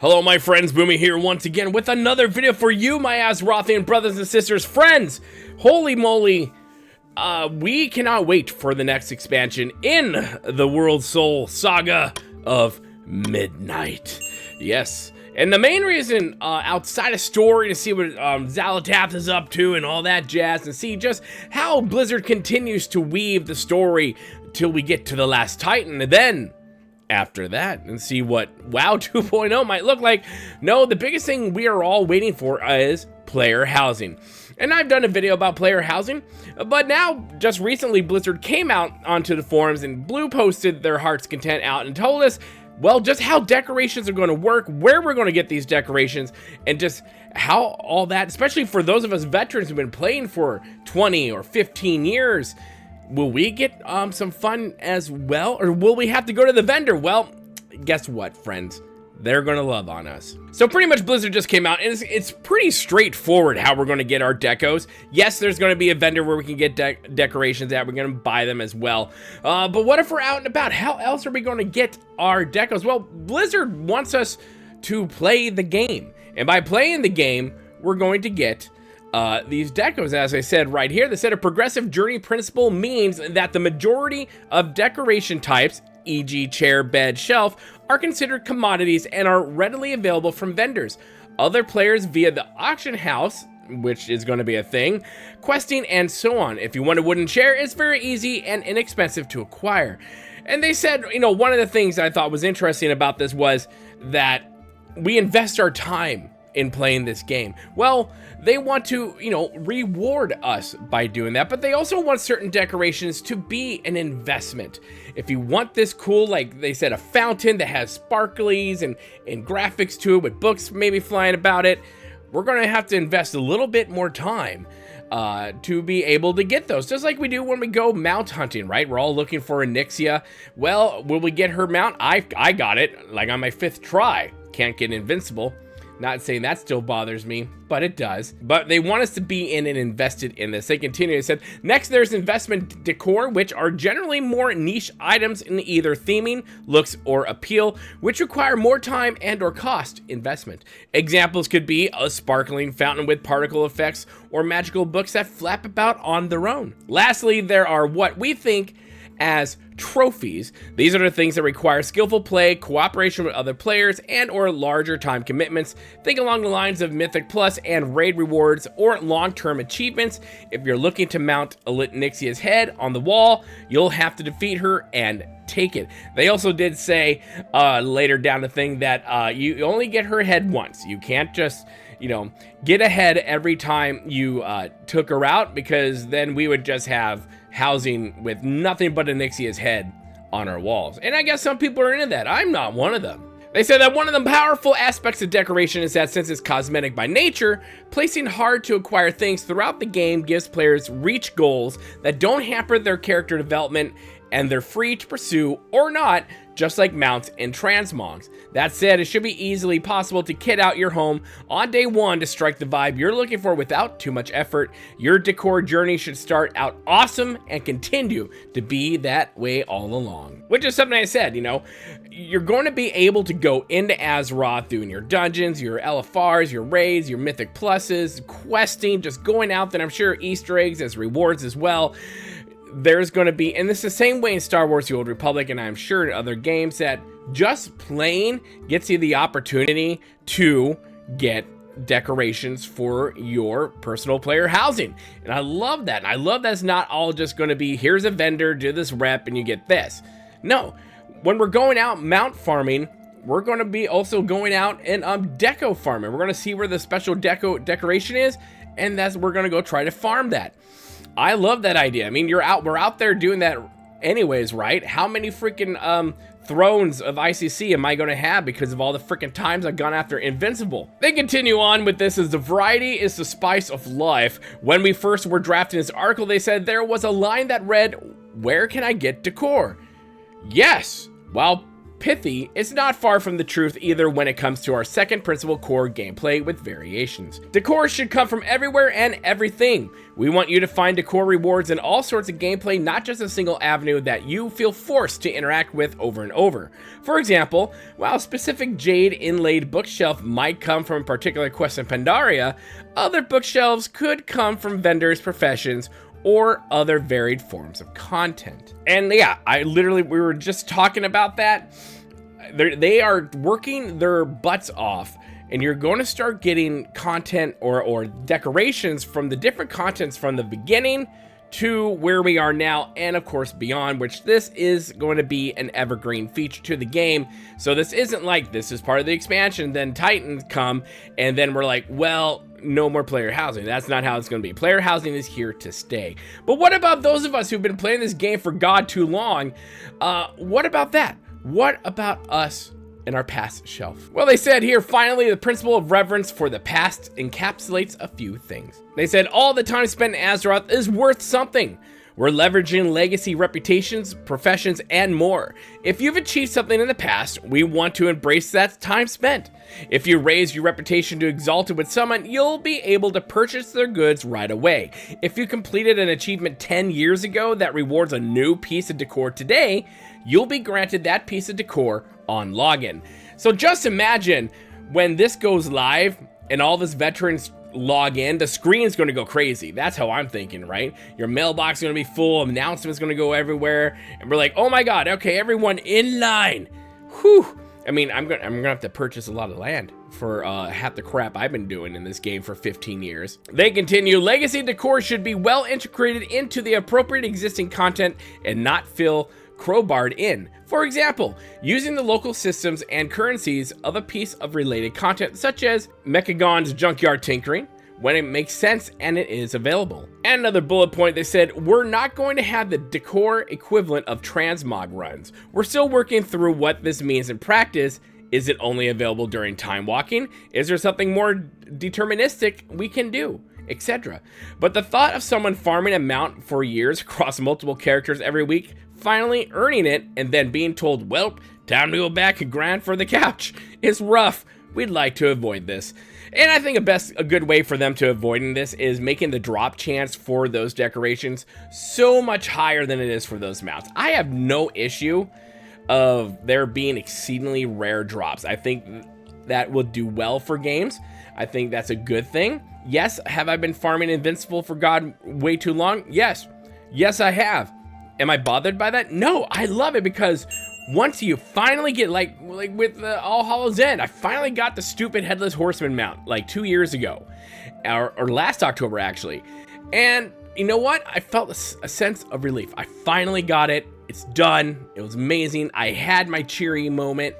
Hello my friends, Boomy here once again with another video for you, my Azerothian brothers and sisters. Friends, holy moly, we cannot wait for the next expansion in the World Soul Saga of Midnight. Yes, and the main reason outside of story to see what Xalatath is up to and all that jazz, and see just how Blizzard continues to weave the story till we get to the last Titan, and then after that and see what WoW 2.0 might look like. No, the biggest thing we are all waiting for is player housing. And I've done a video about player housing, but now just recently Blizzard came out onto the forums and Blue posted their heart's content out and told us, well, just how decorations are going to work, where we're going to get these decorations, and just how all that, especially for those of us veterans who've been playing for 20 or 15 years, will we get some fun as well, or will we have to go to the vendor? Well, guess what, friends? They're gonna love on us. So pretty much Blizzard just came out, and it's pretty straightforward how we're gonna get our decos. Yes, there's gonna be a vendor where we can get decorations at. We're gonna buy them as well. But what if we're out and about? How else are we gonna get our decos? Well, Blizzard wants us to play the game. And by playing the game, we're going to get these decos. As I said right here, they said a progressive journey principle means that the majority of decoration types, e.g. chair, bed, shelf, are considered commodities and are readily available from vendors. Other players via the auction house, which is going to be a thing, questing, and so on. If you want a wooden chair, it's very easy and inexpensive to acquire. And they said, you know, one of the things I thought was interesting about this was that we invest our time in playing this game. Well, they want to, you know, reward us by doing that, but they also want certain decorations to be an investment. If you want this cool, like they said, a fountain that has sparklies and graphics to it with books maybe flying about it, we're gonna have to invest a little bit more time to be able to get those. Just like we do when we go mount hunting, right? We're all looking for a Nyxia. Well, will we get her mount? I got it, like on my 5th try. Can't get invincible. Not saying that still bothers me, but it does. But they want us to be in and invested in this. They continue, they said, next there's investment decor, which are generally more niche items in either theming, looks, or appeal, which require more time and or cost investment. Examples could be a sparkling fountain with particle effects or magical books that flap about on their own. Lastly, there are what we think as trophies. These are the things that require skillful play, cooperation with other players, and or larger time commitments. Think along the lines of Mythic Plus and raid rewards or long-term achievements. If you're looking to mount a Nyxia's head on the wall, you'll have to defeat her and take it. They also did say later down the thing that you only get her head once. You can't just, you know, get a head every time you took her out, because then we would just have housing with nothing but a Nyxia's head on our walls. And I guess some people are into that. I'm not one of them. They said that one of the powerful aspects of decoration is that since it's cosmetic by nature, placing hard to acquire things throughout the game gives players reach goals that don't hamper their character development, and they're free to pursue or not, just like mounts and transmogs. That said, it should be easily possible to kit out your home on day one to strike the vibe you're looking for without too much effort. Your decor journey should start out awesome and continue to be that way all along. Which is something I said, you know, you're going to be able to go into Azeroth doing your dungeons, your LFRs, your raids, your Mythic Pluses, questing, just going out there. I'm sure Easter eggs as rewards as well. There's going to be, and this is the same way in Star Wars The Old Republic, and I'm sure in other games, that just playing gets you the opportunity to get decorations for your personal player housing. And I love that. And I love that's not all just going to be, here's a vendor, do this rep, and you get this. No, when we're going out mount farming, we're going to be also going out and deco farming. We're going to see where the special decoration is, and we're going to go try to farm that. I love that idea. I mean, we're out there doing that anyways, right? How many freaking thrones of ICC am I going to have because of all the freaking times I've gone after Invincible? They continue on with this as the variety is the spice of life. When we first were drafting this article, they said there was a line that read, where can I get decor? Yes. Well, pithy, it's not far from the truth either when it comes to our second principle core gameplay with variations. Decor should come from everywhere and everything. We want you to find decor rewards in all sorts of gameplay, not just a single avenue that you feel forced to interact with over and over. For example, while a specific jade inlaid bookshelf might come from a particular quest in Pandaria, other bookshelves could come from vendors, professions, or other varied forms of content. And yeah, we were just talking about that. They are working their butts off, and you're going to start getting content or decorations from the different contents from the beginning to where we are now, and of course beyond, which this is going to be an evergreen feature to the game. So this isn't like this is part of the expansion, then Titans come, and then we're like, well, no more player housing. That's not how it's going to be. Player housing is here to stay. But what about those of us who've been playing this game for God too long? What about that? What about us and our past shelf? Well, they said here, finally, the principle of reverence for the past encapsulates a few things. They said all the time spent in Azeroth is worth something. We're leveraging legacy reputations, professions, and more. If you've achieved something in the past, we want to embrace that time spent. If you raise your reputation to exalted with someone, you'll be able to purchase their goods right away. If you completed an achievement 10 years ago that rewards a new piece of decor today, you'll be granted that piece of decor on login. So just imagine when this goes live and all these veterans log in, the screen's going to go crazy. That's how I'm thinking, right? Your mailbox is going to be full, announcements going to go everywhere, and we're like, oh my god, okay, everyone in line. Whew. I mean, I'm gonna have to purchase a lot of land for half the crap I've been doing in this game for 15 years. They continue, legacy decor should be well integrated into the appropriate existing content and not feel crowbarred in. For example, using the local systems and currencies of a piece of related content, such as Mechagon's junkyard tinkering, when it makes sense and it is available. And another bullet point, they said, we're not going to have the decor equivalent of transmog runs. We're still working through what this means in practice. Is it only available during time walking? Is there something more deterministic we can do? Etc. But the thought of someone farming a mount for years across multiple characters every week, finally earning it, and then being told, well, time to go back and grind for the couch, is rough. We'd like to avoid this. And I think a good way for them to avoiding this is making the drop chance for those decorations so much higher than it is for those mounts. I have no issue of there being exceedingly rare drops. I think that will do well for games. I think that's a good thing. Yes, have I been farming Invincible for God way too long? Yes. Yes, I have. Am I bothered by that? No, I love it because once you finally get, like with All Hallows End, I finally got the stupid Headless Horseman mount like 2 years ago, or last October actually. And you know what? I felt a sense of relief. I finally got it. It's done. It was amazing. I had my cheery moment,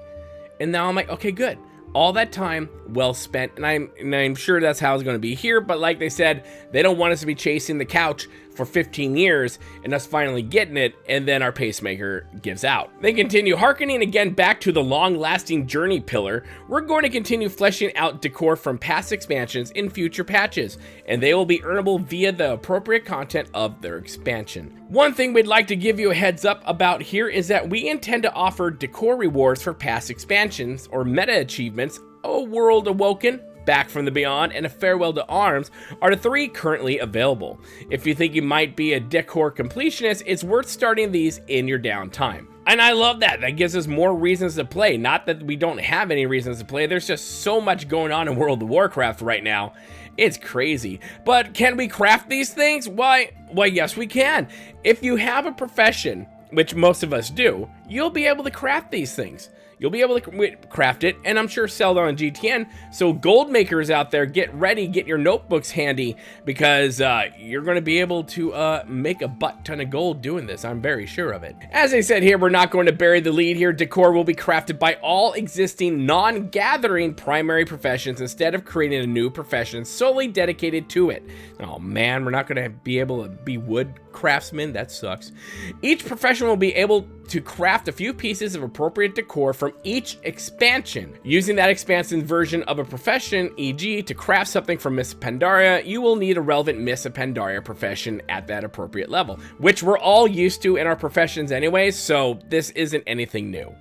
and now I'm like, okay, good. All that time well spent, and I'm sure that's how it's going to be here. But like they said, they don't want us to be chasing the couch for 15 years and us finally getting it, and then our pacemaker gives out. They continue, hearkening again back to the long-lasting journey pillar. We're going to continue fleshing out decor from past expansions in future patches, and they will be earnable via the appropriate content of their expansion. One thing we'd like to give you a heads up about here is that we intend to offer decor rewards for past expansions or meta achievements. A World Awoken, Back from the Beyond, and A Farewell to Arms are the 3 currently available. If you think you might be a decor completionist, it's worth starting these in your downtime. And I love that. That gives us more reasons to play. Not that we don't have any reasons to play. There's just so much going on in World of Warcraft right now. It's crazy. But can we craft these things? Why, yes, we can. If you have a profession, which most of us do, you'll be able to craft these things. You'll be able to craft it, and I'm sure sell it on GTN. So gold makers out there, get ready, get your notebooks handy, because you're going to be able to make a butt ton of gold doing this. I'm very sure of it. As I said here, we're not going to bury the lead here. Decor will be crafted by all existing non-gathering primary professions instead of creating a new profession solely dedicated to it. Oh man, we're not going to be able to be wood craftsmen. That sucks. Each profession will be able to craft a few pieces of appropriate decor from each expansion. Using that expansion version of a profession, e.g. to craft something from Miss Pandaria, you will need a relevant Miss Pandaria profession at that appropriate level, which we're all used to in our professions anyways, so this isn't anything new.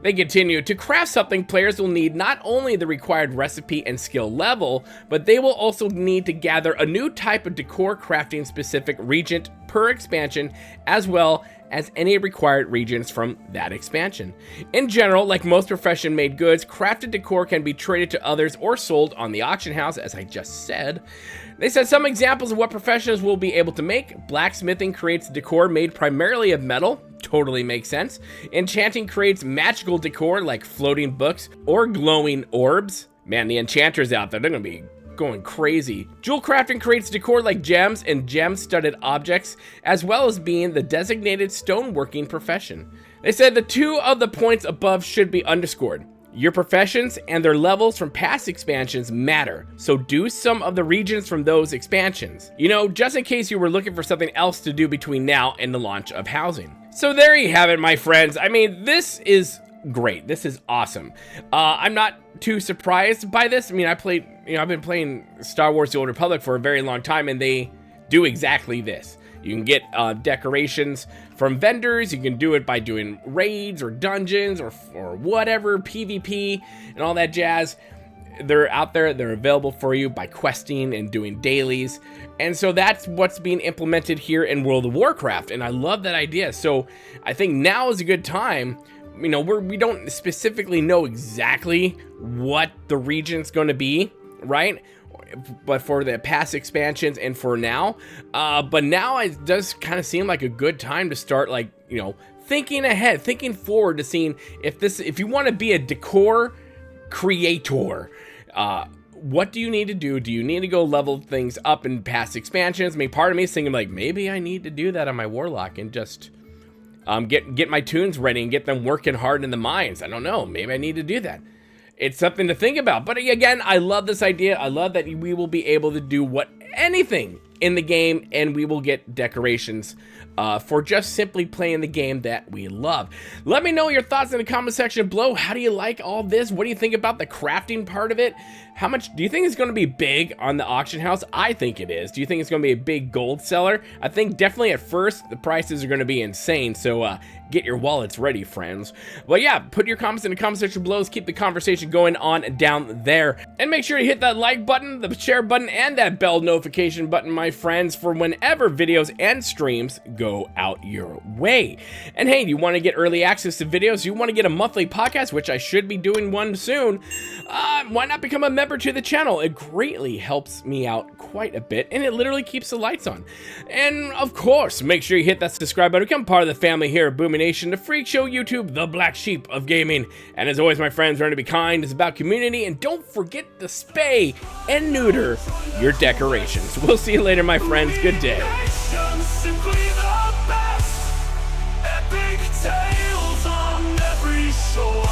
They continue, to craft something, players will need not only the required recipe and skill level, but they will also need to gather a new type of decor crafting specific regent per expansion, as well as any required regions from that expansion. In general, like most profession-made goods, crafted decor can be traded to others or sold on the auction house, as I just said. They said some examples of what professionals will be able to make. Blacksmithing creates decor made primarily of metal. Totally makes sense. Enchanting creates magical decor like floating books or glowing orbs. Man, the enchanters out there, they're gonna be going crazy. Jewel crafting creates decor like gems and gem-studded objects, as well as being the designated stoneworking profession. They said the 2 of the points above should be underscored. Your professions and their levels from past expansions matter, so do some of the regions from those expansions. You know, just in case you were looking for something else to do between now and the launch of housing. So there you have it, my friends. I mean, this is great. This is awesome. I'm not too surprised by this. I mean, I've been playing Star Wars The Old Republic for a very long time, and they do exactly this. You can get decorations from vendors. You can do it by doing raids or dungeons or whatever, PvP and all that jazz. They're out there. They're available for you by questing and doing dailies. And so that's what's being implemented here in World of Warcraft. And I love that idea. So I think now is a good time. You know, we don't specifically know exactly what the region's going to be, right? But for the past expansions and for now, but now it does kind of seem like a good time to start, like, you know, thinking ahead, thinking forward to seeing if you want to be a decor creator, what do you need to do? Do you need to go level things up in past expansions? I mean, part of me is thinking like, maybe I need to do that on my warlock and just get my tunes ready and get them working hard in the mines. I don't know. Maybe I need to do that. It's something to think about. But again, I love this idea. I love that we will be able to do anything in the game, and we will get decorations for just simply playing the game that we love. Let me know your thoughts in the comment section below. How do you like all this? What do you think about the crafting part of it? How much do you think it's going to be big on the auction house? I think it is. Do you think it's going to be a big gold seller? I think definitely at first the prices are going to be insane. So get your wallets ready, friends. Well, yeah, put your comments in the comment section below. Let's keep the conversation going on down there. And make sure you hit that like button, the share button, and that bell notification button, my friends, for whenever videos and streams go out your way. And hey, do you want to get early access to videos? You want to get a monthly podcast, which I should be doing one soon? Why not become a member to the channel? It greatly helps me out quite a bit, and it literally keeps the lights on. And of course, make sure you hit that subscribe button, become part of the family here at Boomynation, the freak show YouTube, the black sheep of gaming. And as always, my friends, learn to be kind. It's about community, and don't forget to spay and neuter your decorations. We'll see you later, my friends. Good day. Simply the best. Epic tales on every shore.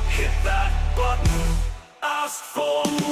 Hit that button, ask for more.